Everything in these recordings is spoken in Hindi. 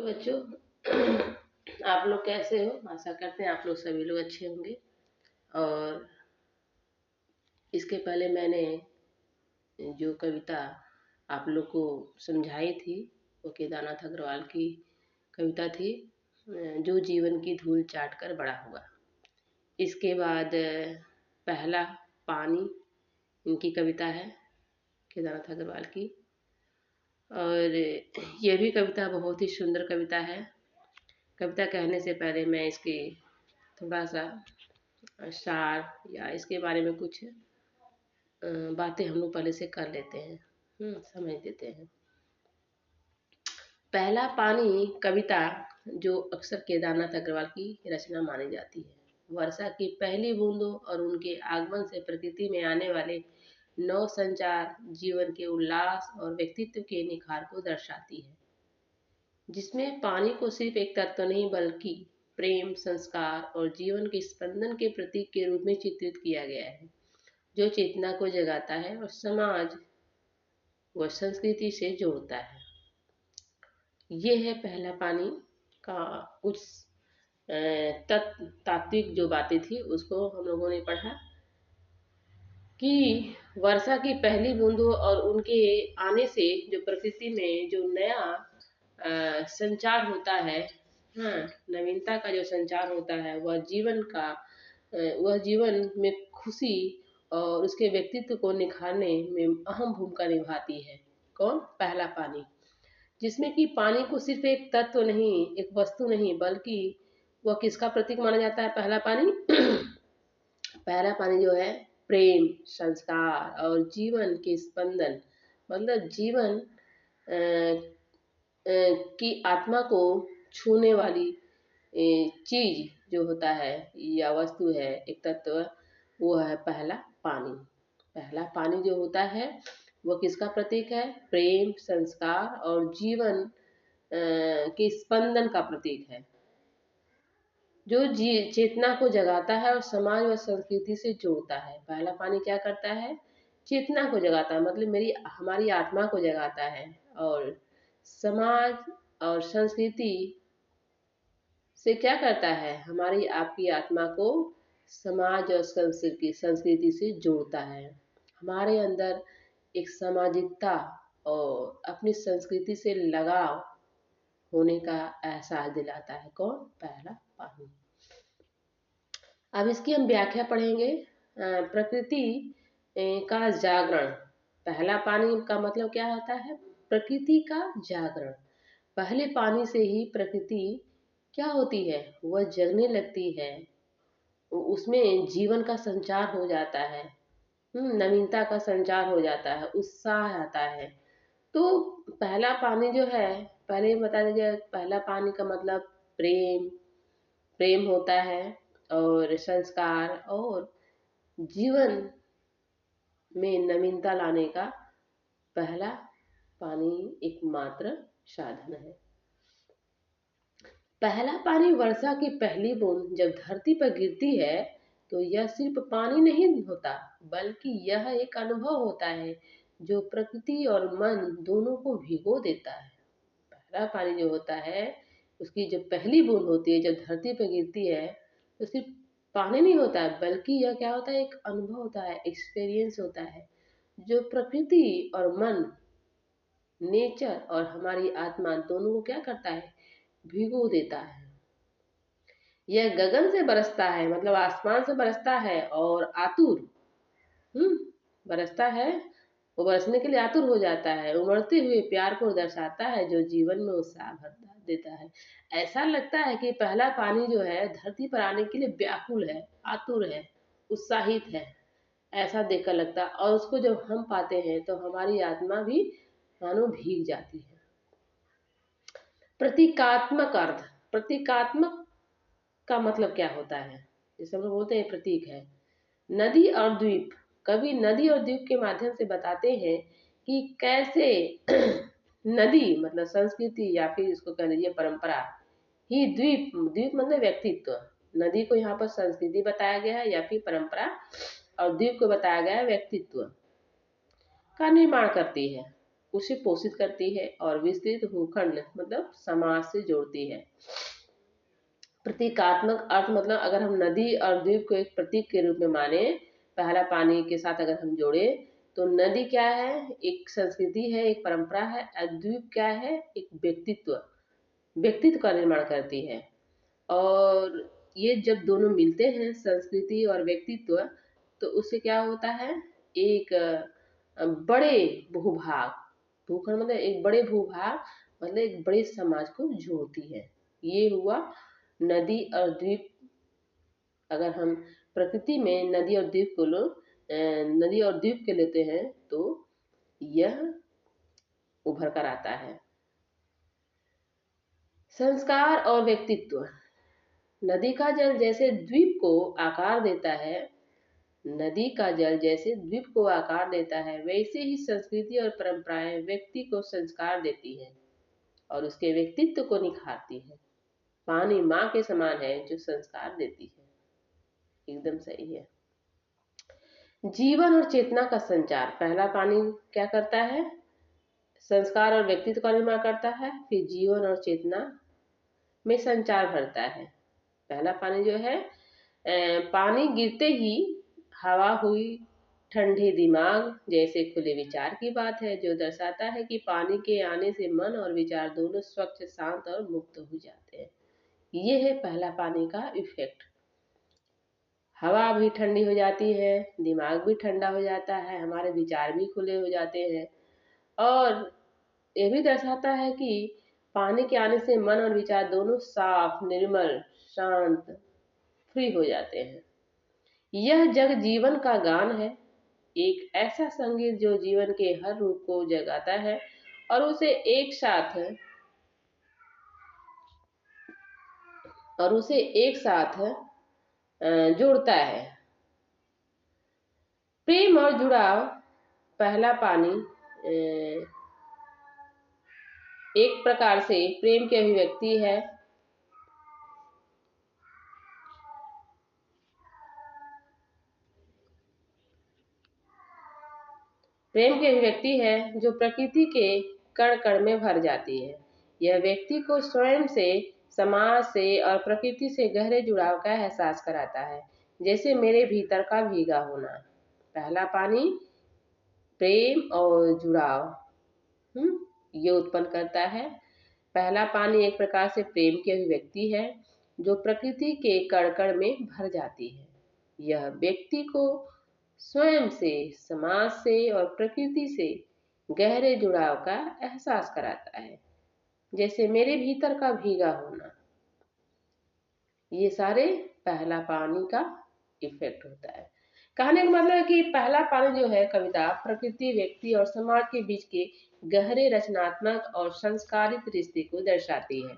तो बच्चों आप लोग कैसे हो? आशा करते हैं आप लोग सभी लोग अच्छे होंगे। और इसके पहले मैंने जो कविता आप लोग को समझाई थी वो केदारनाथ अग्रवाल की कविता थी, जो जीवन की धूल चाट कर बड़ा हुआ। इसके बाद पहला पानी इनकी कविता है, केदारनाथ अग्रवाल की। और यह भी कविता बहुत ही सुंदर कविता है। कविता कहने से पहले मैं इसकी थोड़ा सा सार या इसके बारे में कुछ बातें हम लोग पहले से कर लेते हैं, समझ देते हैं। पहला पानी कविता जो अक्सर केदारनाथ अग्रवाल की रचना मानी जाती है। वर्षा की पहली बूंदों और उनके आगमन से प्रकृति में आने वाले नव संचार जीवन के उल्लास और व्यक्तित्व के निखार को दर्शाती है, जिसमें पानी को सिर्फ एक तत्व नहीं बल्कि प्रेम, संस्कार और जीवन के स्पंदन के प्रतीक के रूप में चित्रित किया गया है, जो चेतना को जगाता है और समाज व संस्कृति से जोड़ता है। ये है पहला पानी का कुछ तात्विक जो बातें थी उसको हम लोगों ने पढ़ा कि वर्षा की पहली बूंदों और उनके आने से जो प्रकृति में जो नया संचार होता है, नवीनता का जो संचार होता है, वह जीवन में खुशी और उसके व्यक्तित्व को निखारने में अहम भूमिका निभाती है। कौन? पहला पानी, जिसमें कि पानी को सिर्फ एक तत्व नहीं, एक वस्तु नहीं, बल्कि वह किसका प्रतीक माना जाता है? पहला पानी पहला पानी जो है प्रेम, संस्कार और जीवन के स्पंदन, मतलब जीवन की आत्मा को छूने वाली चीज जो होता है या वस्तु है, एक तत्व, वो है पहला पानी। पहला पानी जो होता है वो किसका प्रतीक है? प्रेम, संस्कार और जीवन के स्पंदन का प्रतीक है, जो चेतना को जगाता है और समाज व संस्कृति से जोड़ता है। पहला पानी क्या करता है? चेतना को जगाता है, मतलब हमारी आत्मा को जगाता है और समाज और संस्कृति से क्या करता है? हमारी आपकी आत्मा को समाज और संस्कृति से जोड़ता है। हमारे अंदर एक सामाजिकता और अपनी संस्कृति से लगाव होने का एहसास दिलाता है। कौन? पहला पानी। अब इसकी हम व्याख्या पढ़ेंगे। प्रकृति का जागरण। पहला पानी का मतलब क्या होता है? प्रकृति का जागरण। पहले पानी से ही प्रकृति क्या होती है? वह जगने लगती है, उसमें जीवन का संचार हो जाता है, नवीनता का संचार हो जाता है, उत्साह आता है। तो पहला पानी जो है, पहले बता दीजिए, पहला पानी का मतलब प्रेम होता है और संस्कार और जीवन में नवीनता लाने का पहला पानी एकमात्र साधन है। पहला पानी वर्षा की पहली बूंद जब धरती पर गिरती है तो यह सिर्फ पानी नहीं होता, बल्कि यह एक अनुभव होता है जो प्रकृति और मन दोनों को भिगो देता है। पहला पानी जो होता है, उसकी जब पहली बूंद होती है, जब धरती पर गिरती है, तो सिर्फ पानी नहीं होता है, बल्कि यह क्या होता है? एक अनुभव होता है, एक्सपीरियंस होता है, जो प्रकृति और मन, नेचर और हमारी आत्मा दोनों को क्या करता है? भिगो देता है। यह गगन से बरसता है, मतलब आसमान से बरसता है और आतुर बरसता है, वो बरसने के लिए आतुर हो जाता है, उमड़ते हुए प्यार को दर्शाता है, जो जीवन में उत्साह भर देता है। ऐसा लगता है कि पहला पानी जो है धरती पर आने के लिए व्याकुल है, आतुर है, उत्साहित है, ऐसा देखकर लगता है। और उसको जब हम पाते हैं तो हमारी आत्मा भी मानो भीग जाती है। प्रतीकात्मक अर्थ। प्रतीकात्मक का मतलब क्या होता है? जैसे हम लोग बोलते हैं प्रतीक है। नदी और द्वीप। कवि नदी और द्वीप के माध्यम से बताते हैं कि कैसे नदी मतलब संस्कृति या फिर इसको कह लीजिए परंपरा ही द्वीप मतलब व्यक्तित्व। नदी को यहाँ पर संस्कृति बताया गया है या फिर परंपरा, और द्वीप को बताया गया है व्यक्तित्व का निर्माण करती है। उसे पोषित करती है और विस्तृत भूखंड मतलब समाज से जोड़ती है। प्रतीकात्मक अर्थ मतलब अगर हम नदी और द्वीप को एक प्रतीक के रूप में माने, पहला पानी के साथ अगर हम जोड़े, तो नदी क्या है, एक संस्कृति है, एक परंपरा है, और द्वीप क्या है, एक व्यक्तित्व का निर्माण करती है। और ये जब दोनों मिलते हैं, संस्कृति और व्यक्तित्व, तो उससे क्या होता है, एक बड़े भूभाग, भूखंड मतलब एक बड़े भूभाग मतलब एक बड़े समाज को जोड़ती है। ये हुआ नदी और द्वीप। अगर हम प्रकृति में नदी और द्वीप को नदी और द्वीप के लेते हैं तो यह उभर कर आता है। संस्कार और व्यक्तित्व। नदी का जल जैसे द्वीप को आकार देता है, नदी का जल जैसे द्वीप को आकार देता है, वैसे ही संस्कृति और परंपराएं व्यक्ति को संस्कार देती है और उसके व्यक्तित्व को निखारती है। पानी माँ के समान है जो संस्कार देती है। एकदम सही है। जीवन और चेतना का संचार। पहला पानी क्या करता है, संस्कार और व्यक्तित्व का निर्माण करता है, फिर जीवन और चेतना में संचार भरता है। पहला पानी जो है, पानी गिरते ही हवा हुई ठंडे दिमाग जैसे खुले विचार की बात है, जो दर्शाता है कि पानी के आने से मन और विचार दोनों स्वच्छ, शांत और मुक्त हो जाते हैं। ये है पहला पानी का इफेक्ट। हवा भी ठंडी हो जाती है, दिमाग भी ठंडा हो जाता है, हमारे विचार भी खुले हो जाते हैं, और यह भी दर्शाता है कि पानी के आने से मन और विचार दोनों साफ, निर्मल, शांत, फ्री हो जाते हैं। यह जग जीवन का गान है, एक ऐसा संगीत जो जीवन के हर रूप को जगाता है और उसे एक साथ जोड़ता है। प्रेम और जुड़ाव। पहला पानी एक प्रकार से प्रेम की अभिव्यक्ति है। प्रेम की अभिव्यक्ति है जो प्रकृति के कण कण में भर जाती है। यह व्यक्ति को स्वयं से, समाज से और प्रकृति से गहरे जुड़ाव का एहसास कराता है, जैसे मेरे भीतर का भीगा होना। पहला पानी प्रेम और जुड़ाव ये उत्पन्न करता है। पहला पानी एक प्रकार से प्रेम की अभिव्यक्ति है जो प्रकृति के कण कण में भर जाती है। यह व्यक्ति को स्वयं से, समाज से और प्रकृति से गहरे जुड़ाव का एहसास कराता है, जैसे मेरे भीतर का भीगा होना। ये सारे पहला पानी का इफेक्ट होता है। कहने का मतलब है कि पहला पानी जो है कविता प्रकृति, व्यक्ति और समाज के बीच के गहरे रचनात्मक और संस्कारित रिश्ते को दर्शाती है,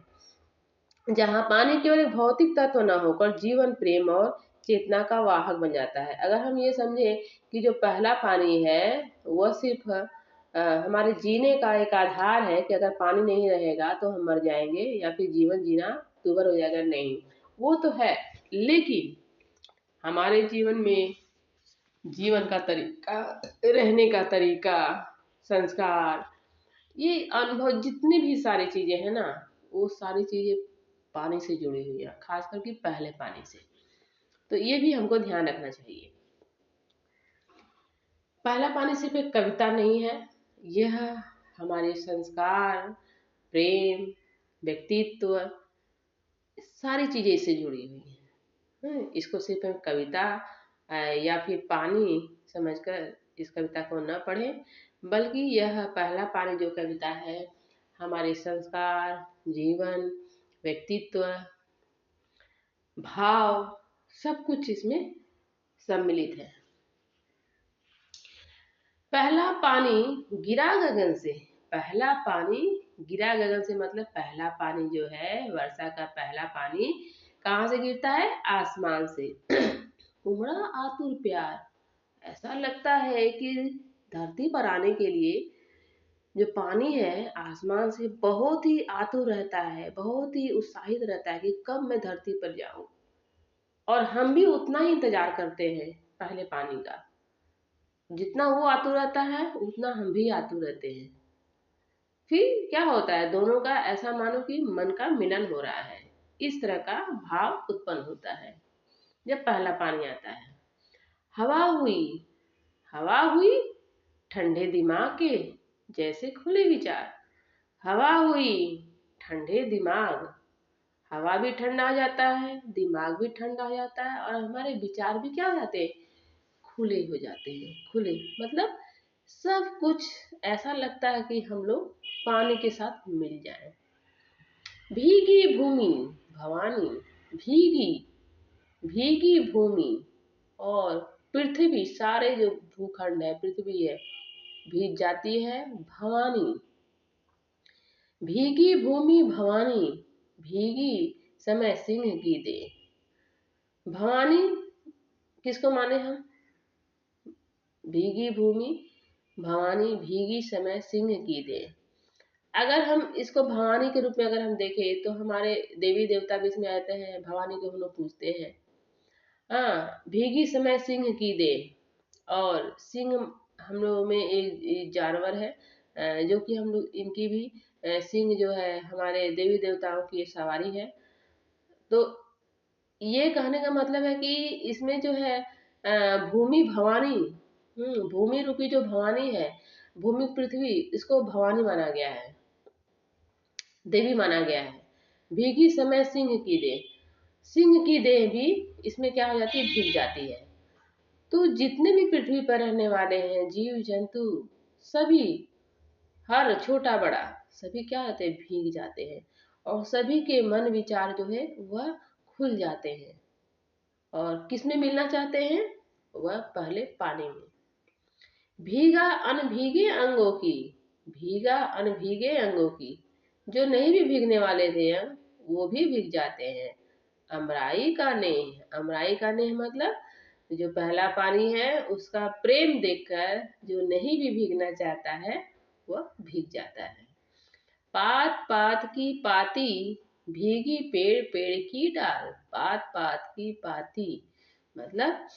जहाँ पानी केवल एक भौतिक तत्व न होकर जीवन, प्रेम और चेतना का वाहक बन जाता है। अगर हम ये समझे कि जो पहला पानी है वह सिर्फ हमारे जीने का एक आधार है कि अगर पानी नहीं रहेगा तो हम मर जाएंगे या फिर जीवन जीना दूभर हो जाएगा, नहीं, वो तो है, लेकिन हमारे जीवन में जीवन का तरीका, रहने का तरीका, संस्कार, ये अनुभव, जितनी भी सारी चीजें हैं ना, वो सारी चीजें पानी से जुड़ी हुई है, खास करके पहले पानी से। तो ये भी हमको ध्यान रखना चाहिए। पहला पानी सिर्फ एक कविता नहीं है, यह हमारे संस्कार, प्रेम, व्यक्तित्व, सारी चीजें इससे जुड़ी हुई हैं। इसको सिर्फ हम कविता या फिर पानी समझकर इस कविता को न पढ़ें, बल्कि यह पहला पानी जो कविता है हमारे संस्कार, जीवन, व्यक्तित्व, भाव, सब कुछ इसमें सम्मिलित है। पहला पानी गिरा गगन से। पहला पानी गिरा गगन से मतलब पहला पानी जो है, वर्षा का पहला पानी कहाँ से गिरता है, आसमान से। उमड़ा आतुर प्यार, ऐसा लगता है कि धरती पर आने के लिए जो पानी है आसमान से बहुत ही आतुर रहता है, बहुत ही उत्साहित रहता है कि कब मैं धरती पर जाऊं। और हम भी उतना ही इंतजार करते हैं पहले पानी का, जितना वो आतुर रहता है उतना हम भी आतुर रहते हैं। फिर क्या होता है, दोनों का ऐसा मानो कि मन का मिलन हो रहा है, इस तरह का भाव उत्पन्न होता है जब पहला पानी आता है। हवा हुई, हवा हुई ठंडे दिमाग के जैसे खुले विचार। हवा हुई ठंडे दिमाग, हवा भी ठंडा हो जाता है, दिमाग भी ठंडा हो जाता है, और हमारे विचार भी क्या हो जाते हैं, खुले हो जाते हैं। खुले मतलब सब कुछ ऐसा लगता है कि हम लोग पानी के साथ मिल जाएं। भीगी भूमि भवानी, भीगी, भीगी भूमि और पृथ्वी, सारे जो भूखंड है, पृथ्वी है, भीग जाती है। भवानी, भीगी भूमि भवानी, भीगी समय सिंह की दे। भवानी किसको माने हम, भीगी भूमि भवानी, भीगी समय सिंह की दे। अगर हम इसको भवानी के रूप में अगर हम देखें तो हमारे देवी देवता भी इसमें आते हैं, भवानी को हम लोग पूजते हैं। हाँ, भीगी समय सिंह की दे। और सिंह हम लोग में एक जानवर है, जो कि हम लोग इनकी भी सिंह जो है हमारे देवी देवताओं की सवारी है। तो ये कहने का मतलब है कि इसमें जो है भूमि भवानी, भूमि रूपी जो भवानी है, भूमि पृथ्वी, इसको भवानी माना गया है, देवी माना गया है। भीगी समय सिंह की देह, सिंह की देह भी इसमें क्या हो जाती है, भीग जाती है। तो जितने भी पृथ्वी पर रहने वाले हैं जीव जंतु, सभी, हर छोटा बड़ा, सभी क्या होते हैं, भीग जाते हैं। और सभी के मन विचार जो है वह खुल जाते हैं। और किसमें मिलना चाहते हैं, वह पहले पानी में। भीगा अनभीगे अंगों की, भीगा अनभीगे अंगों की, जो नहीं भी भीगने वाले थे वो भी भीग जाते हैं। अमराई का नेह, अमराई का नेह मतलब जो पहला पानी है उसका प्रेम देखकर जो नहीं भी भीगना चाहता है वह भीग जाता है। पात पात की पाती, भीगी पेड़ पेड़ की डाल। पात पात की पाती मतलब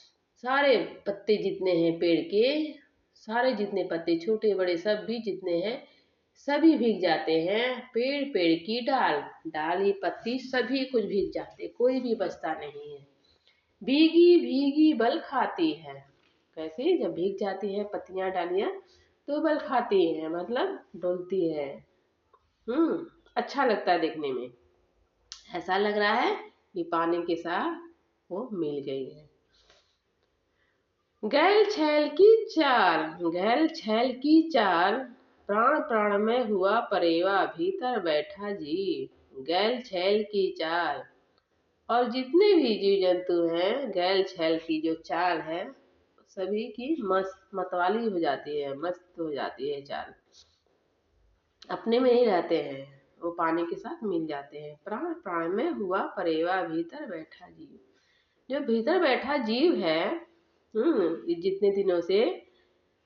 सारे पत्ते जितने हैं पेड़ के, सारे जितने पत्ते छोटे बड़े सब भी जितने हैं सभी भीग जाते हैं। पेड़ पेड़ की डाल, डाली पत्ती सभी कुछ भीग जाते, कोई भी बचता नहीं है। भीगी भीगी बल खाती है, कैसे, जब भीग जाती है पत्तियां डालियां तो बल खाती है मतलब डोलती है। अच्छा लगता है देखने में, ऐसा लग रहा है कि पानी के साथ वो मिल गई है। गैल छैल की चाल, गैल छैल की चाल, प्राण प्राण में हुआ परेवा, भीतर बैठा जीव। गैल छैल की चाल, और जितने भी जीव जंतु हैं, गैल छैल की जो चाल है सभी की मस्त मतवाली हो जाती है, मस्त हो जाती है चाल, अपने में ही रहते हैं, वो पानी के साथ मिल जाते हैं। प्राण प्राण में हुआ परेवा, भीतर बैठा जीव, जो भीतर बैठा जीव है, जितने दिनों से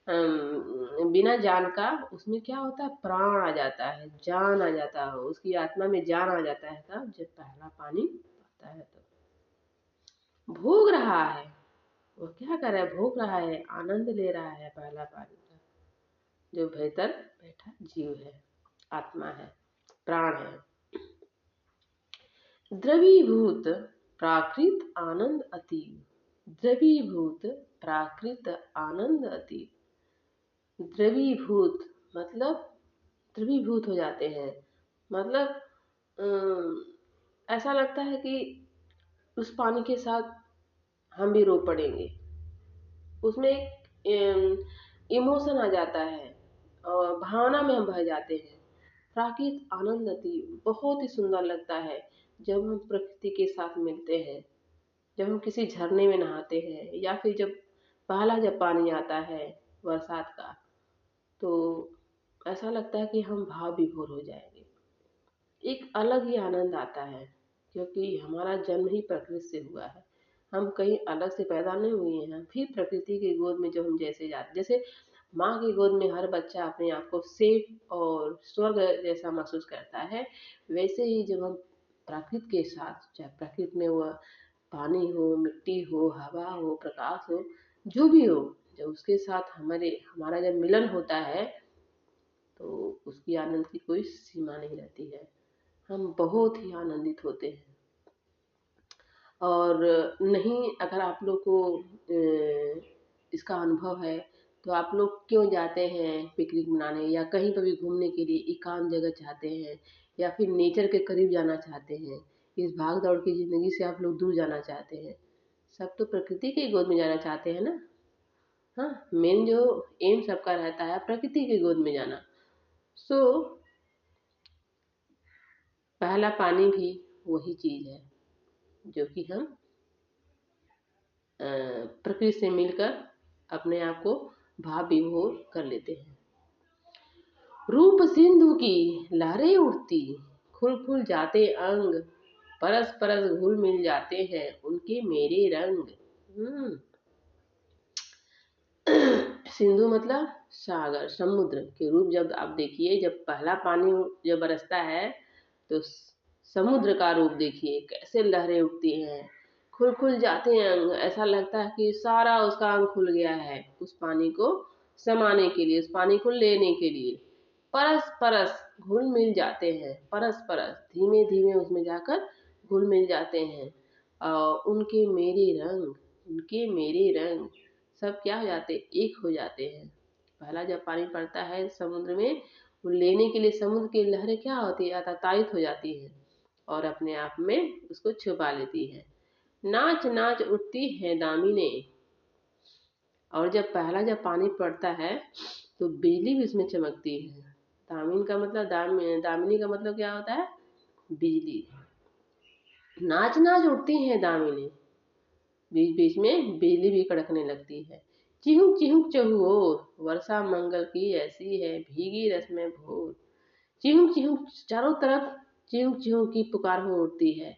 बिना जान का उसमें क्या होता है, प्राण आ जाता है, जान आ जाता है, उसकी आत्मा में जान आ जाता है तब जब पहला पानी आता है। तो भोग रहा है, वो क्या कर रहा है, भोग रहा है, आनंद ले रहा है पहला पानी का, जो भीतर बैठा जीव है, आत्मा है, प्राण है। द्रवीभूत प्राकृत आनंद अतीब, द्रवीभूत प्राकृत आनंद अतीब। द्रवीभूत मतलब द्रवीभूत हो जाते हैं, मतलब ऐसा लगता है कि उस पानी के साथ हम भी रो पड़ेंगे, उसमें एक इमोशन आ जाता है और भावना में हम बह जाते हैं। प्राकृत आनंद अति बहुत ही सुंदर लगता है जब हम प्रकृति के साथ मिलते हैं, जब हम किसी झरने में नहाते हैं, या फिर जब पहला जब पानी आता है बरसात का, तो ऐसा लगता है कि हम भाव विभोर हो जाएंगे। एक अलग ही आनंद आता है, क्योंकि हमारा जन्म ही प्रकृति से हुआ है, हम कहीं अलग से पैदा नहीं हुए हैं। फिर प्रकृति की गोद में जब हम जैसे जाते, जैसे माँ की गोद में हर बच्चा अपने आप को सेफ और स्वर्ग जैसा महसूस करता है, वैसे ही जब हम प्रकृति के साथ, चाहे प्रकृति में वह पानी हो, मिट्टी हो, हवा हो, प्रकाश हो, जो भी हो, जब उसके साथ हमारा जब मिलन होता है तो उसकी आनंद की कोई सीमा नहीं रहती है। हम बहुत ही आनंदित होते हैं। और नहीं, अगर आप लोग को इसका अनुभव है तो आप लोग क्यों जाते हैं पिकनिक मनाने या कहीं पर भी घूमने के लिए एकांत जगह चाहते हैं या फिर नेचर के करीब जाना चाहते हैं। इस भाग दौड़ की ज़िंदगी से आप लोग दूर जाना चाहते हैं। सब तो प्रकृति की गोद में जाना चाहते हैं ना। हाँ, मेन जो एम सबका रहता है प्रकृति की गोद में जाना। सो पहला पानी भी वही चीज़ है जो कि हम प्रकृति से मिलकर अपने आप को भाव विभोर कर लेते हैं। रूप सिंधु की लहरें उठती, खुल खुल जाते अंग, परस परस घुल मिल जाते हैं उनके मेरे रंग। सिंधु मतलब सागर, समुद्र के रूप जब आप देखिए, जब पहला पानी जब बरसता है तो समुद्र का रूप देखिए, कैसे लहरें उठती हैं, खुल खुल जाते हैं अंग। ऐसा लगता है कि सारा उसका अंग खुल गया है उस पानी को समाने के लिए, उस पानी को लेने के लिए। परस परस घुल मिल जाते हैं, परस परस धीमे धीमे उसमें जाकर घुल मिल जाते हैं। और उनके मेरे रंग, उनके मेरे रंग सब क्या हो जाते, एक हो जाते हैं। पहला जब पानी पड़ता है समुद्र में, वो लेने के लिए समुद्र की लहरें क्या होती है, आतातायित हो जाती है और अपने आप में उसको छुपा लेती है। नाच नाच उठती है दामिने। और जब पहला जब पानी पड़ता है तो बिजली भी उसमें चमकती है। दामिन का मतलब दामिनी का मतलब क्या होता है, बिजली। नाच नाच उठती है दामिनी, बीच बीच में बिजली भी कड़कने लगती है। चिहुक चिहुक चहुओर, वर्षा मंगल की ऐसी है भीगी रस में भोर। चिहुक चिहुक चारों तरफ चिहुक चिहुक की पुकार हो उठती है।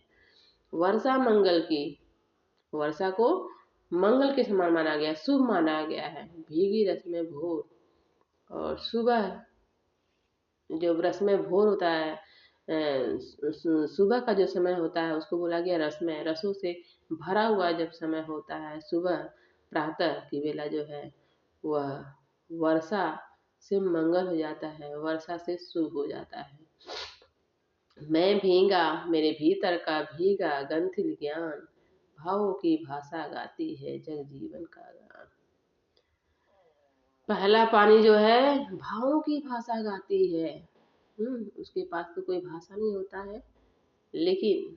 वर्षा मंगल की, वर्षा को मंगल के समान माना गया, शुभ माना गया है। भीगी रस में भोर, और सुबह जब रस में भोर होता है, सुबह का जो समय होता है उसको बोला गया रसमय, रसों से भरा हुआ जब समय होता है सुबह प्रातः की बेला जो है वह वर्षा से मंगल हो जाता है, वर्षा से शुभ हो जाता है। मैं भीगा मेरे भीतर का भीगा गंथिल ज्ञान, भावों की भाषा गाती है जग जीवन का गान। पहला पानी जो है भावों की भाषा गाती है। उसके पास तो कोई भाषा नहीं होता है, लेकिन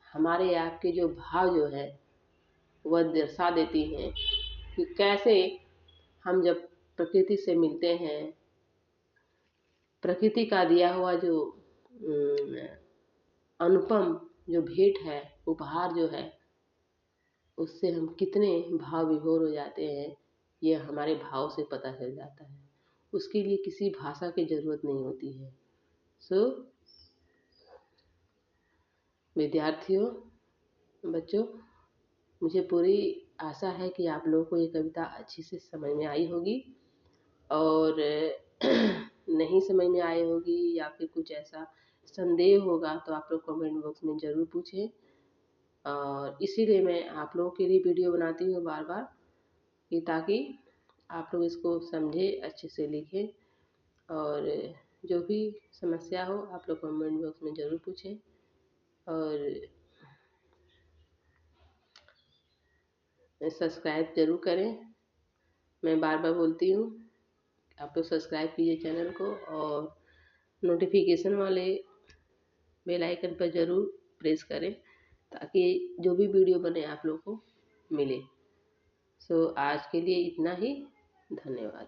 हमारे आपके जो भाव जो है वह दर्शा देती हैं कि कैसे हम जब प्रकृति से मिलते हैं, प्रकृति का दिया हुआ जो अनुपम जो भेंट है, उपहार जो है, उससे हम कितने भाव विभोर हो जाते हैं, ये हमारे भाव से पता चल जाता है। उसके लिए किसी भाषा की ज़रूरत नहीं होती है। सो विद्यार्थियों, बच्चों, मुझे पूरी आशा है कि आप लोगों को ये कविता अच्छी से समझ में आई होगी, और नहीं समझ में आई होगी या फिर कुछ ऐसा संदेह होगा तो आप लोग कमेंट बॉक्स में ज़रूर पूछें। और इसीलिए मैं आप लोगों के लिए वीडियो बनाती हूँ बार बार, कि ताकि आप लोग इसको समझें, अच्छे से लिखें, और जो भी समस्या हो आप लोग कमेंट बॉक्स में ज़रूर पूछें। और सब्सक्राइब ज़रूर करें। मैं बार बार बोलती हूँ, आप लोग सब्सक्राइब कीजिए चैनल को, और नोटिफिकेशन वाले बेल आइकन पर ज़रूर प्रेस करें ताकि जो भी वीडियो बने आप लोग को मिले। सो आज के लिए इतना ही, धन्यवाद।